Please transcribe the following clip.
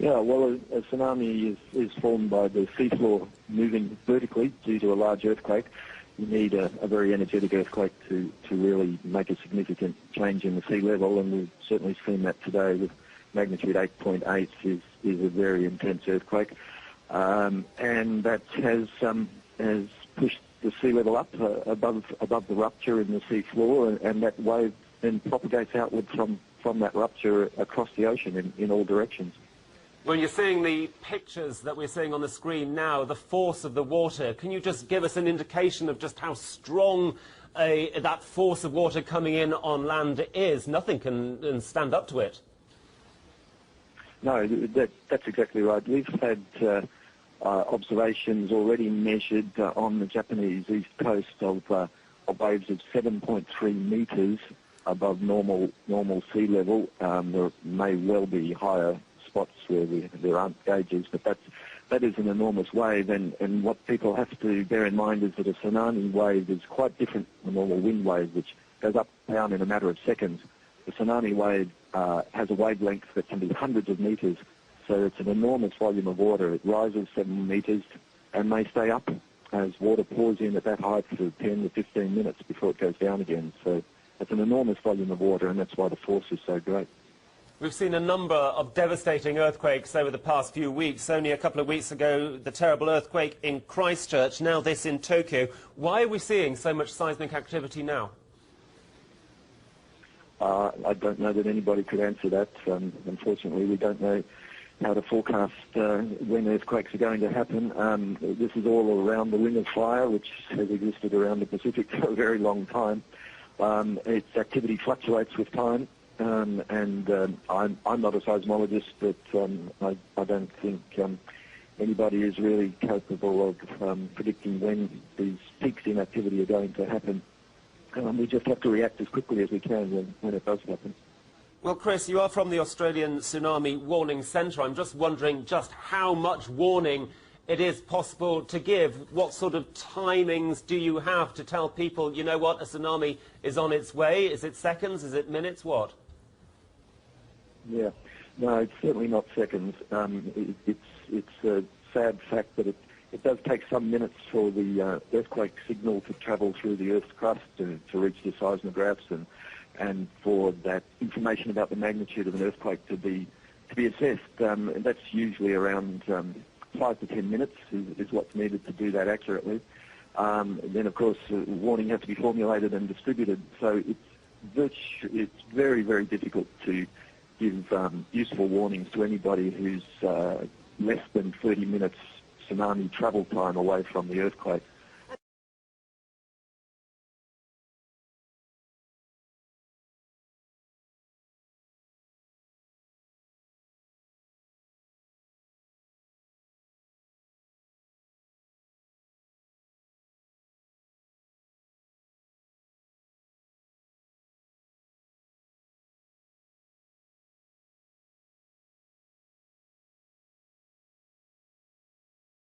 Yeah, well, a tsunami is formed by the seafloor moving vertically due to a large earthquake. You need a very energetic earthquake to really make a significant change in the sea level, and we've certainly seen that today with magnitude 8.8 is a very intense earthquake. And that has pushed the sea level up above the rupture in the sea floor, and that wave then propagates outward from that rupture across the ocean in all directions. When you're seeing the pictures that we're seeing on the screen now, the force of the water, can you just give us an indication of just how strong that force of water coming in on land is? Nothing can stand up to it. No, that's exactly right. We've had observations already measured on the Japanese east coast of waves of 7.3 metres above normal sea level. There may well be higher spots where there aren't gauges, but that is an enormous wave, and what people have to bear in mind is that a tsunami wave is quite different from a normal wind wave, which goes up and down in a matter of seconds. The tsunami wave has a wavelength that can be hundreds of metres, so it's an enormous volume of water. It rises 7 metres and may stay up as water pours in at that height for 10 to 15 minutes before it goes down again. So it's an enormous volume of water, and that's why the force is so great. We've seen a number of devastating earthquakes over the past few weeks. Only a couple of weeks ago, the terrible earthquake in Christchurch, now this in Tokyo. Why are we seeing so much seismic activity now? I don't know that anybody could answer that. Unfortunately, we don't know how to forecast when earthquakes are going to happen. This is all around the Ring of Fire, which has existed around the Pacific for a very long time. Its activity fluctuates with time. I'm not a seismologist, but I don't think anybody is really capable of predicting when these peaks in activity are going to happen. We just have to react as quickly as we can when it does happen. Well, Chris, you are from the Australian Tsunami Warning Centre. I'm just wondering just how much warning it is possible to give. What sort of timings do you have to tell people, you know what, a tsunami is on its way? Is it seconds? Is it minutes? What? Yeah, no, it's certainly not seconds. It's a sad fact that it does take some minutes for the earthquake signal to travel through the Earth's crust to reach the seismographs and for that information about the magnitude of an earthquake to be assessed. That's usually around 5 to 10 minutes is what's needed to do that accurately. Then, of course, warning has to be formulated and distributed. So it's very, very difficult to give useful warnings to anybody who's less than 30 minutes tsunami travel time away from the earthquake.